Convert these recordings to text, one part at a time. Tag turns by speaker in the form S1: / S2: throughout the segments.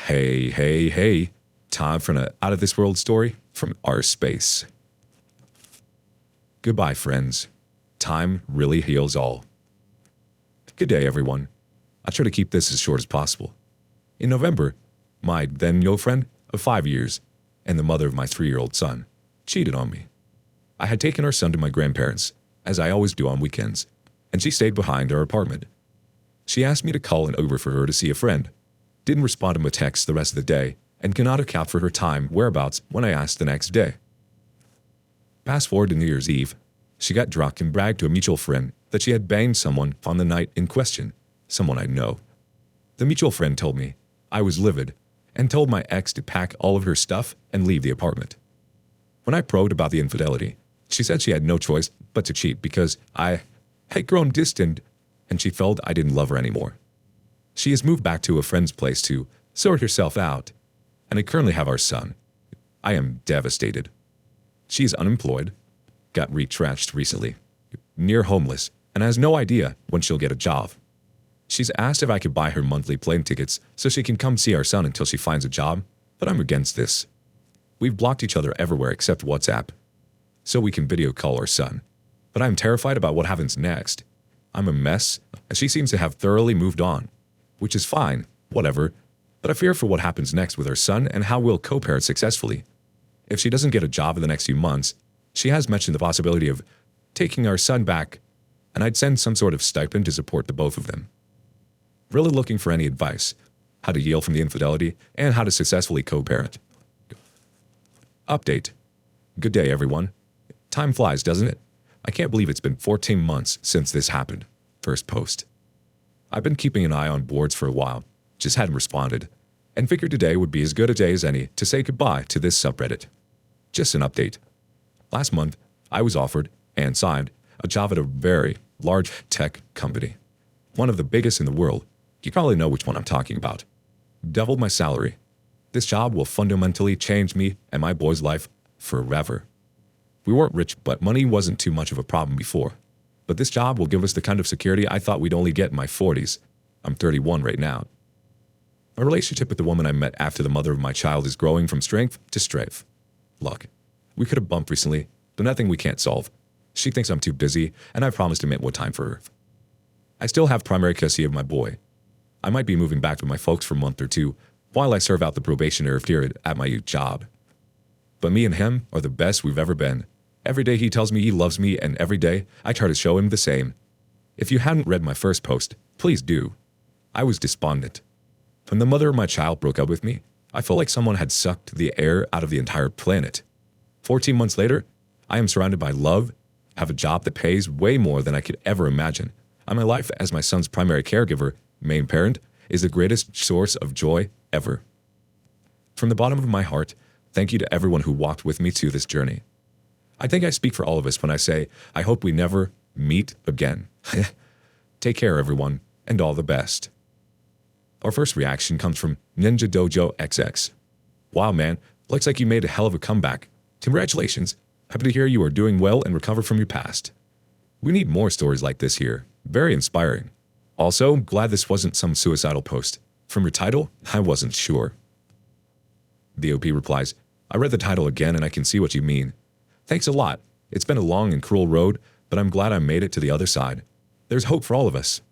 S1: Hey. Time for an out of this world story from our space. Goodbye, friends. Time really heals all. Good day, everyone. I try to keep this as short as possible. In November, my then-girlfriend of 5 years and the mother of my 3-year-old son cheated on me. I had taken our son to my grandparents, as I always do on weekends, and she stayed behind our apartment. She asked me to call an Uber for her to see a friend, didn't respond to my texts the rest of the day, and cannot account for her time whereabouts when I asked the next day. Fast forward to New Year's Eve, she got drunk and bragged to a mutual friend that she had banged someone on the night in question, someone I know. The mutual friend told me I was livid and told my ex to pack all of her stuff and leave the apartment. When I probed about the infidelity, she said she had no choice but to cheat because I had grown distant and she felt I didn't love her anymore. She has moved back to a friend's place to sort herself out, and I currently have our son. I am devastated. She is unemployed, got retrenched recently, near homeless, and has no idea when she'll get a job. She's asked if I could buy her monthly plane tickets so she can come see our son until she finds a job, but I'm against this. We've blocked each other everywhere except WhatsApp, so we can video call our son. But I'm terrified about what happens next. I'm a mess, and she seems to have thoroughly moved on, which is fine, whatever, but I fear for what happens next with our son and how we'll co-parent successfully. If she doesn't get a job in the next few months, she has mentioned the possibility of taking our son back, and I'd send some sort of stipend to support the both of them. Really looking for any advice, how to heal from the infidelity, and how to successfully co-parent. Update. Good day, everyone. Time flies, doesn't it? I can't believe it's been 14 months since this happened. First post. I've been keeping an eye on boards for a while, just hadn't responded, and figured today would be as good a day as any to say goodbye to this subreddit. Just an update. Last month, I was offered and signed a job at a very large tech company, one of the biggest in the world. You probably know which one I'm talking about. Doubled my salary. This job will fundamentally change me and my boy's life forever. We weren't rich, but money wasn't too much of a problem before. But this job will give us the kind of security I thought we'd only get in my 40s. I'm 31 right now. My relationship with the woman I met after the mother of my child is growing from strength to strength. Look, we could have bumped recently, but nothing we can't solve. She thinks I'm too busy, and I've promised to make more time for her. I still have primary custody of my boy. I might be moving back with my folks for a month or two while I serve out the probationary period at my new job. But me and him are the best we've ever been. Every day he tells me he loves me, and every day I try to show him the same. If you hadn't read my first post, please do. I was despondent. When the mother of my child broke up with me, I felt like someone had sucked the air out of the entire planet. 14 months later, I am surrounded by love, have a job that pays way more than I could ever imagine, and my life as my son's primary caregiver, main parent, is the greatest source of joy ever. From the bottom of my heart, thank you to everyone who walked with me to this journey. I think I speak for all of us when I say, I hope we never meet again. Take care, everyone, and all the best. Our first reaction comes from Ninja Dojo XX. Wow, man, looks like you made a hell of a comeback. Congratulations. Happy to hear you are doing well and recover from your past. We need more stories like this here. Very inspiring. Also, glad this wasn't some suicidal post. From your title, I wasn't sure. The OP replies, I read the title again and I can see what you mean. Thanks a lot. It's been a long and cruel road, but I'm glad I made it to the other side. There's hope for all of us.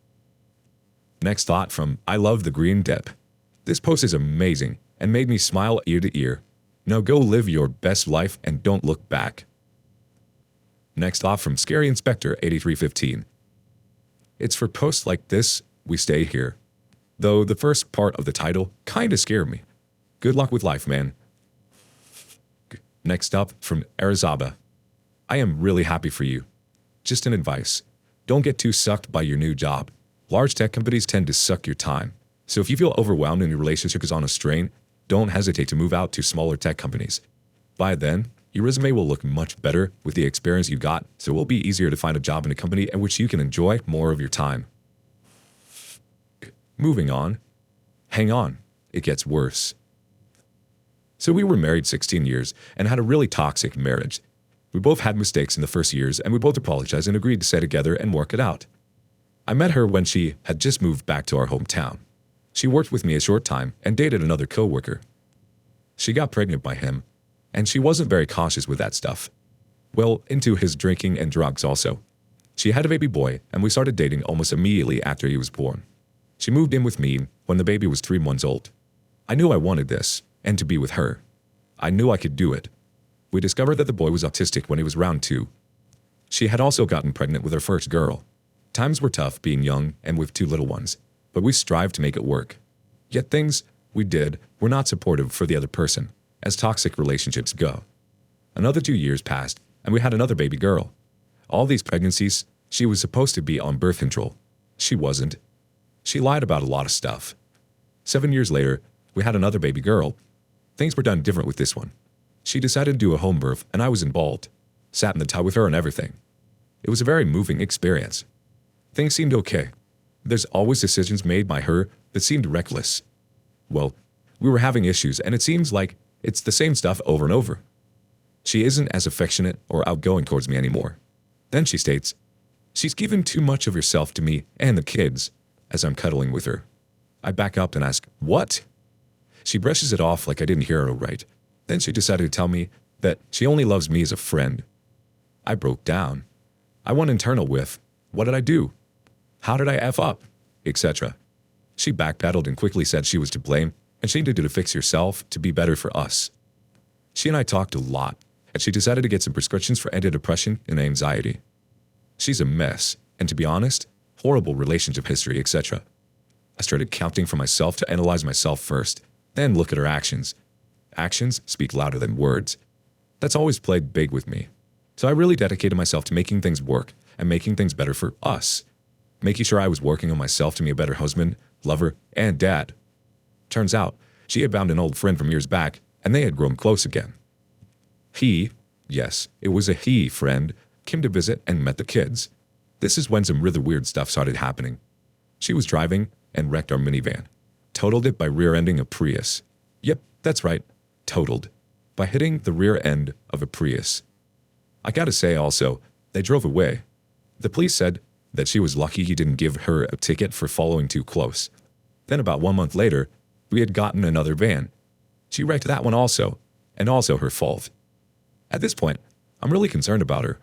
S1: Next thought from I Love the Green Dep. This post is amazing and made me smile ear to ear. Now go live your best life and don't look back. Next thought from Scary Inspector 8315. It's for posts like this we stay here. Though the first part of the title kinda scared me. Good luck with life, man. Next up from Arizaba. I am really happy for you. Just an advice. Don't get too sucked by your new job. Large tech companies tend to suck your time. So if you feel overwhelmed and your relationship is on a strain, don't hesitate to move out to smaller tech companies. By then, your resume will look much better with the experience you got, so it will be easier to find a job in a company in which you can enjoy more of your time. Moving on. Hang on. It gets worse. So we were married 16 years and had a really toxic marriage. We both had mistakes in the first years and we both apologized and agreed to stay together and work it out. I met her when she had just moved back to our hometown. She worked with me a short time and dated another coworker. She got pregnant by him, and she wasn't very cautious with that stuff. Well, into his drinking and drugs also. She had a baby boy, and we started dating almost immediately after he was born. She moved in with me when the baby was 3 months old. I knew I wanted this, and to be with her. I knew I could do it. We discovered that the boy was autistic when he was around 2. She had also gotten pregnant with her first girl. Times were tough being young and with 2 little ones, but we strived to make it work. Yet things we did were not supportive for the other person, as toxic relationships go. Another 2 years passed, and we had another baby girl. All these pregnancies, she was supposed to be on birth control. She wasn't. She lied about a lot of stuff. 7 years later, we had another baby girl. Things were done different with this one. She decided to do a home birth, and I was involved. Sat in the tub with her and everything. It was a very moving experience. Things seemed okay. There's always decisions made by her that seemed reckless. Well, we were having issues, and it seems like it's the same stuff over and over. She isn't as affectionate or outgoing towards me anymore. Then she states, she's given too much of herself to me and the kids as I'm cuddling with her. I back up and ask, what? She brushes it off like I didn't hear her right. Then she decided to tell me that she only loves me as a friend. I broke down. I went internal with, what did I do? How did I F up? Etc. She backpedaled and quickly said she was to blame and she needed to fix herself to be better for us. She and I talked a lot, and she decided to get some prescriptions for antidepressant and anxiety. She's a mess, and to be honest, horrible relationship history, etc. I started counting for myself to analyze myself first, then look at her actions. Actions speak louder than words. That's always played big with me. So I really dedicated myself to making things work and making things better for us. Making sure I was working on myself to be a better husband, lover, and dad. Turns out, she had found an old friend from years back, and they had grown close again. He, yes, it was a he friend, came to visit and met the kids. This is when some really weird stuff started happening. She was driving and wrecked our minivan. Totaled it by rear-ending a Prius. Yep, that's right, totaled. By hitting the rear end of a Prius. I gotta say also, they drove away. The police said that she was lucky he didn't give her a ticket for following too close. Then about 1 month later, we had gotten another van. She wrecked that one also, and also her fault. At this point, I'm really concerned about her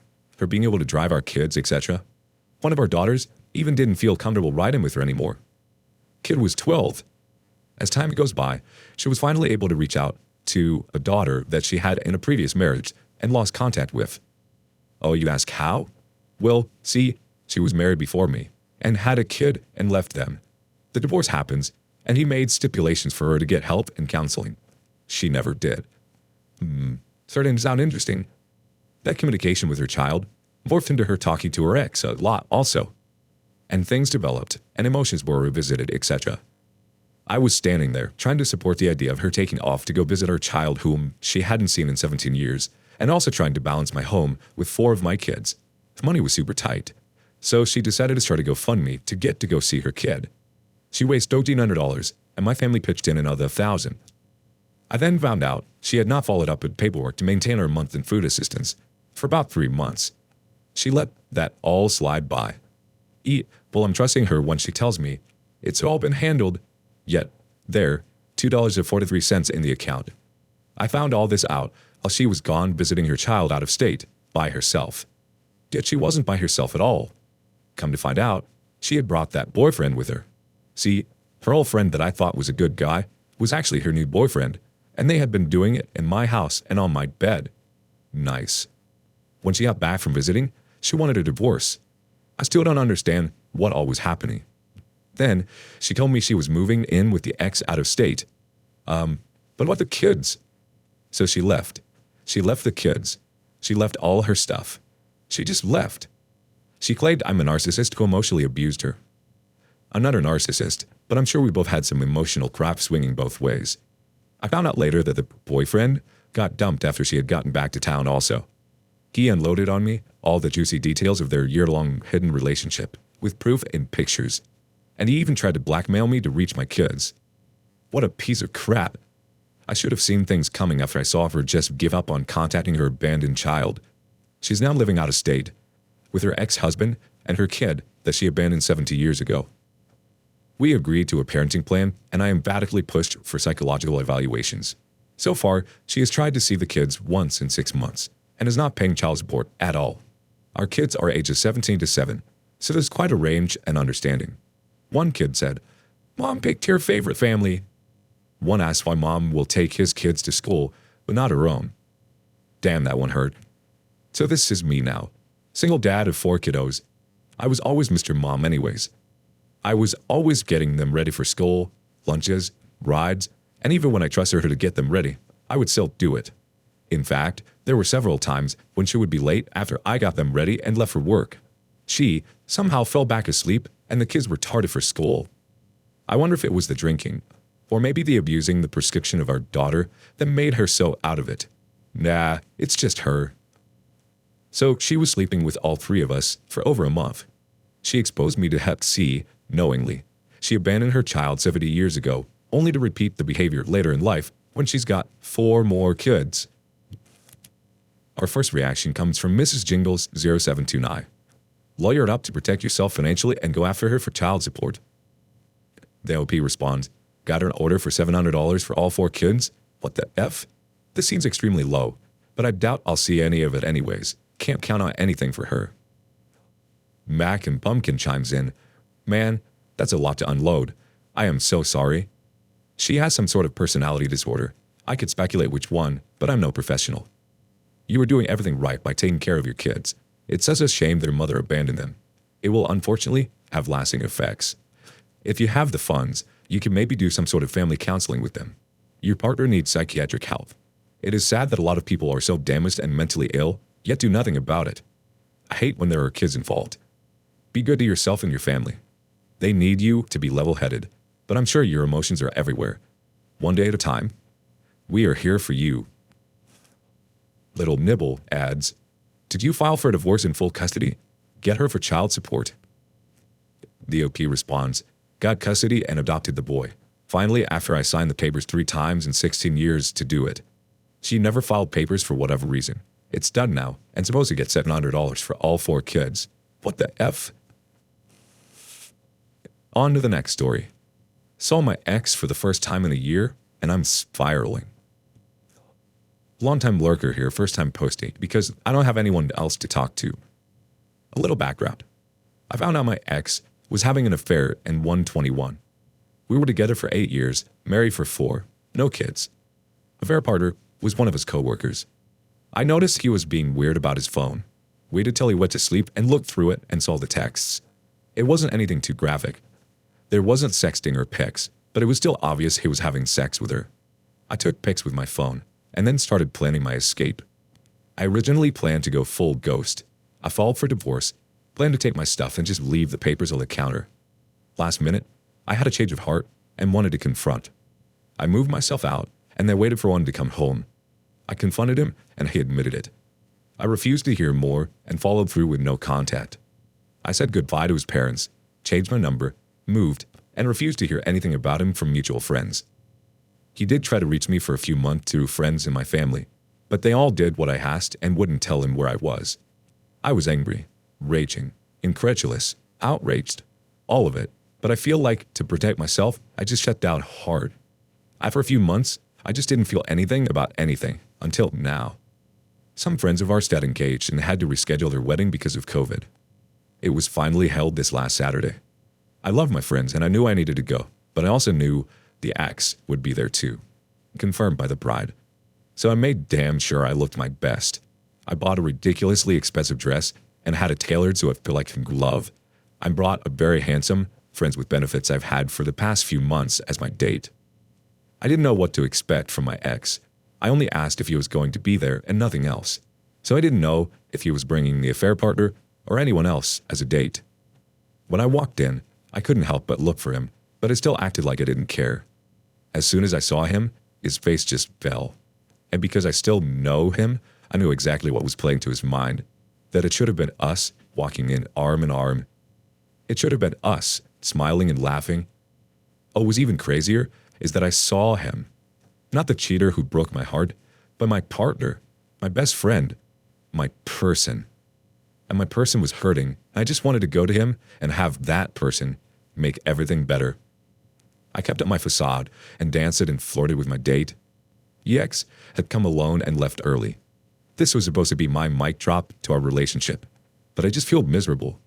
S1: being able to drive our kids, etc. One of our daughters even didn't feel comfortable riding with her anymore. Kid was 12. As time goes by, she was finally able to reach out to a daughter that she had in a previous marriage and lost contact with. Oh, you ask how? Well, see, she was married before me and had a kid and left them. The divorce happens, and he made stipulations for her to get help and counseling. She never did. Starting to sound interesting. That communication with her child morphed into her talking to her ex a lot also. And things developed, and emotions were revisited, etc. I was standing there, trying to support the idea of her taking off to go visit her child whom she hadn't seen in 17 years, and also trying to balance my home with 4 of my kids. The money was super tight. So she decided to start a GoFundMe to get to go see her kid. She raised $1,300, and my family pitched in another $1,000. I then found out she had not followed up with paperwork to maintain her month in food assistance for about 3 months. She let that all slide by. Well, I'm trusting her when she tells me it's all been handled, yet there, $2.43 in the account. I found all this out while she was gone visiting her child out of state by herself. Yet she wasn't by herself at all. Come to find out, she had brought that boyfriend with her. See, her old friend that I thought was a good guy was actually her new boyfriend, and they had been doing it in my house and on my bed. Nice. When she got back from visiting, she wanted a divorce. I still don't understand what all was happening. Then, she told me she was moving in with the ex out of state. But what the kids? So she left. She left the kids. She left all her stuff. She just left. She claimed I'm a narcissist who emotionally abused her. I'm not a narcissist, but I'm sure we both had some emotional crap swinging both ways. I found out later that the boyfriend got dumped after she had gotten back to town also. He unloaded on me all the juicy details of their year-long hidden relationship, with proof and pictures. And he even tried to blackmail me to reach my kids. What a piece of crap. I should have seen things coming after I saw her just give up on contacting her abandoned child. She's now living out of state, with her ex-husband and her kid that she abandoned 70 years ago. We agreed to a parenting plan, and I emphatically pushed for psychological evaluations. So far, she has tried to see the kids once in 6 months and is not paying child support at all. Our kids are ages 17 to 7, so there's quite a range and understanding. One kid said, "Mom picked your favorite family." One asked why mom will take his kids to school, but not her own. Damn, that one hurt. So this is me now. Single dad of 4 kiddos. I was always Mr. Mom anyways. I was always getting them ready for school, lunches, rides, and even when I trusted her to get them ready, I would still do it. In fact, there were several times when she would be late after I got them ready and left for work. She somehow fell back asleep and the kids were tardy for school. I wonder if it was the drinking, or maybe the abusing the prescription of our daughter that made her so out of it. Nah, it's just her. So she was sleeping with all 3 of us for over a month. She exposed me to Hep C knowingly. She abandoned her child 70 years ago, only to repeat the behavior later in life when she's got 4 more kids. Our first reaction comes from Mrs. Jingles 0729. Lawyer it up to protect yourself financially and go after her for child support. The OP responds, got her an order for $700 for all 4 kids? What the F? This seems extremely low, but I doubt I'll see any of it anyways. Can't count on anything for her. Mac and Pumpkin chimes in, man, that's a lot to unload. I am so sorry. She has some sort of personality disorder. I could speculate which one, but I'm no professional. You are doing everything right by taking care of your kids. It's such a shame their mother abandoned them. It will unfortunately have lasting effects. If you have the funds, you can maybe do some sort of family counseling with them. Your partner needs psychiatric help. It is sad that a lot of people are so damaged and mentally ill, yet do nothing about it. I hate when there are kids involved. Be good to yourself and your family. They need you to be level-headed, but I'm sure your emotions are everywhere. One day at a time. We are here for you. Little Nibble adds, did you file for a divorce in full custody? Get her for child support. The OP responds, got custody and adopted the boy. Finally, after I signed the papers 3 times in 16 years to do it. She never filed papers for whatever reason. It's done now, and supposed to get $700 for all 4 kids. What the F? On to the next story. Saw my ex for the first time in a year, and I'm spiraling. Long-time lurker here, first-time posting, because I don't have anyone else to talk to. A little background. I found out my ex was having an affair in 121. We were together for 8 years, married for 4, no kids. Affair partner was one of his co-workers. I noticed he was being weird about his phone. Waited till he went to sleep and looked through it and saw the texts. It wasn't anything too graphic. There wasn't sexting or pics, but it was still obvious he was having sex with her. I took pics with my phone and then started planning my escape. I originally planned to go full ghost. I filed for divorce, planned to take my stuff and just leave the papers on the counter. Last minute, I had a change of heart and wanted to confront. I moved myself out and then waited for one to come home. I confronted him and he admitted it. I refused to hear more and followed through with no contact. I said goodbye to his parents, changed my number, moved, and refused to hear anything about him from mutual friends. He did try to reach me for a few months through friends in my family, but they all did what I asked and wouldn't tell him where I was. I was angry, raging, incredulous, outraged, all of it, but I feel like to protect myself, I just shut down hard. After a few months, I just didn't feel anything about anything until now. Some friends of ours got engaged and had to reschedule their wedding because of COVID. It was finally held this last Saturday. I love my friends and I knew I needed to go, but I also knew the ex would be there too, confirmed by the bride. So I made damn sure I looked my best. I bought a ridiculously expensive dress and had it tailored so it felt like a glove. I brought a very handsome, friends with benefits I've had for the past few months as my date. I didn't know what to expect from my ex. I only asked if he was going to be there and nothing else. So I didn't know if he was bringing the affair partner or anyone else as a date. When I walked in, I couldn't help but look for him, but I still acted like I didn't care. As soon as I saw him, his face just fell. And because I still know him, I knew exactly what was playing to his mind, that it should have been us walking in arm in arm. It should have been us smiling and laughing. What was even crazier is that I saw him. Not the cheater who broke my heart, but my partner, my best friend, my person. And my person was hurting. I just wanted to go to him and have that person make everything better I kept up my facade and danced and flirted with my date. EX had come alone and left early. This was supposed to be my mic drop to our relationship, but I just feel miserable.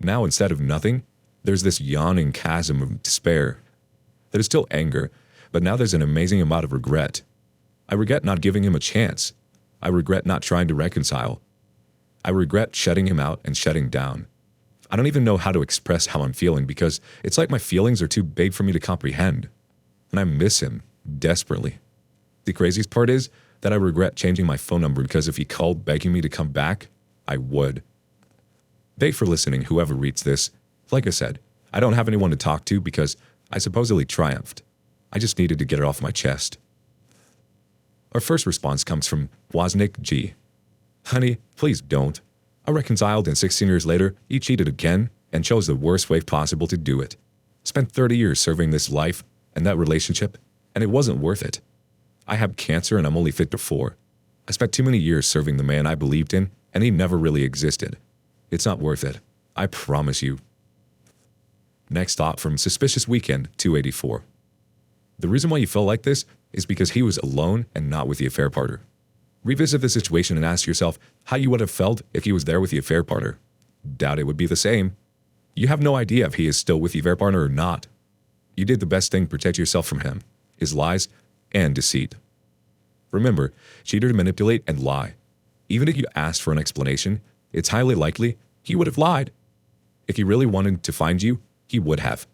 S1: Now, instead of nothing, there's this yawning chasm of despair. There's still anger, but now there's an amazing amount of regret. I regret not giving him a chance. I regret not trying to reconcile. I regret shutting him out and shutting down. I don't even know how to express how I'm feeling because it's like my feelings are too big for me to comprehend. And I miss him desperately. The craziest part is that I regret changing my phone number because if he called begging me to come back, I would. Thanks for listening, whoever reads this. Like I said, I don't have anyone to talk to because I supposedly triumphed. I just needed to get it off my chest. Our first response comes from Wozniak G. Honey, please don't. I reconciled and 16 years later, he cheated again and chose the worst way possible to do it. Spent 30 years serving this life and that relationship, and it wasn't worth it. I have cancer and I'm only 54. I spent too many years serving the man I believed in, and he never really existed. It's not worth it. I promise you. Next thought from Suspicious Weekend 284. The reason why you felt like this is because he was alone and not with the affair partner. Revisit the situation and ask yourself how you would have felt if he was there with the affair partner. Doubt it would be the same. You have no idea if he is still with the affair partner or not. You did the best thing to protect yourself from him, his lies, and deceit. Remember, cheaters manipulate and lie. Even if you asked for an explanation, it's highly likely he would have lied. If he really wanted to find you, he would have.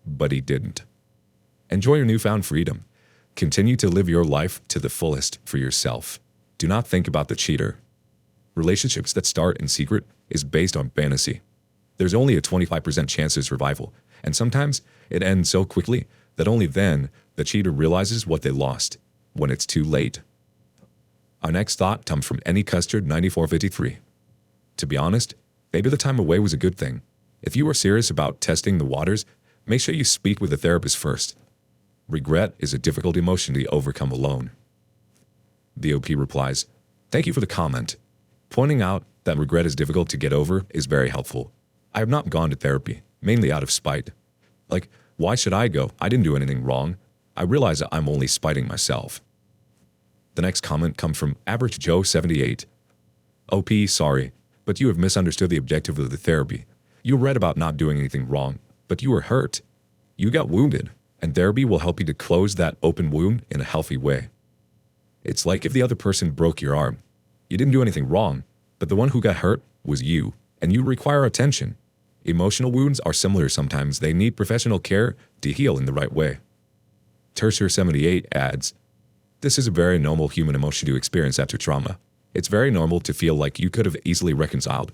S1: But he didn't. Enjoy your newfound freedom. Continue to live your life to the fullest for yourself. Do not think about the cheater. Relationships that start in secret is based on fantasy. There's only a 25% chance of survival, and sometimes it ends so quickly that only then the cheater realizes what they lost, when it's too late. Our next thought comes from Any Custard 9453. To be honest, maybe the time away was a good thing. If you are serious about testing the waters, make sure you speak with a therapist first. Regret is a difficult emotion to overcome alone. The OP replies, thank you for the comment. Pointing out that regret is difficult to get over is very helpful. I have not gone to therapy, mainly out of spite. Like, why should I go? I didn't do anything wrong. I realize that I'm only spiting myself. The next comment comes from Average Joe 78. OP, sorry, but you have misunderstood the objective of the therapy. You read about not doing anything wrong, but you were hurt. You got wounded, and therapy will help you to close that open wound in a healthy way. It's like if the other person broke your arm. You didn't do anything wrong, but the one who got hurt was you, and you require attention. Emotional wounds are similar sometimes. They need professional care to heal in the right way. Tertiary78 adds, this is a very normal human emotion to experience after trauma. It's very normal to feel like you could have easily reconciled.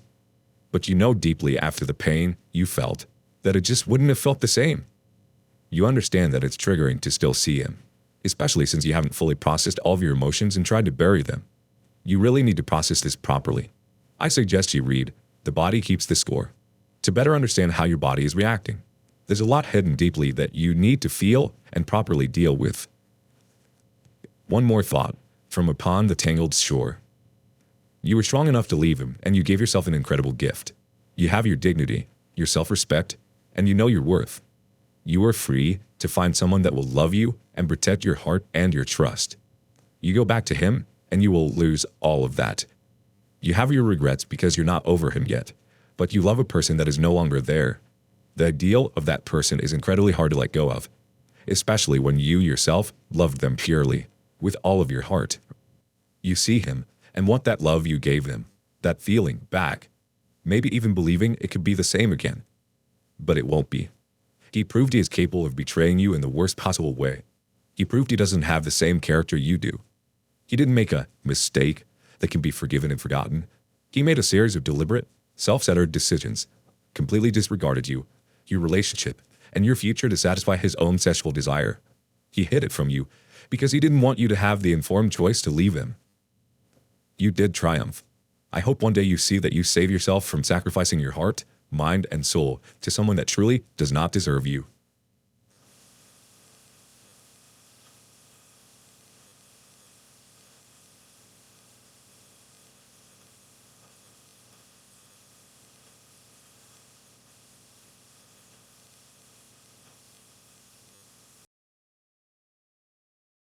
S1: But you know deeply after the pain you felt that it just wouldn't have felt the same. You understand that it's triggering to still see him, especially since you haven't fully processed all of your emotions and tried to bury them. You really need to process this properly. I suggest you read The Body Keeps the Score to better understand how your body is reacting. There's a lot hidden deeply that you need to feel and properly deal with. One more thought from Upon the Tangled Shore. You were strong enough to leave him, and you gave yourself an incredible gift. You have your dignity, your self-respect, and you know your worth. You are free to find someone that will love you and protect your heart and your trust. You go back to him, and you will lose all of that. You have your regrets because you're not over him yet, but you love a person that is no longer there. The ideal of that person is incredibly hard to let go of, especially when you yourself loved them purely, with all of your heart. You see him and want that love you gave him, that feeling back, maybe even believing it could be the same again. But it won't be. He proved he is capable of betraying you in the worst possible way. He proved he doesn't have the same character you do. He didn't make a mistake that can be forgiven and forgotten. He made a series of deliberate, self-centered decisions, completely disregarded you, your relationship, and your future to satisfy his own sexual desire. He hid it from you because he didn't want you to have the informed choice to leave him. You did triumph. I hope one day you see that you save yourself from sacrificing your heart, mind, and soul to someone that truly does not deserve you.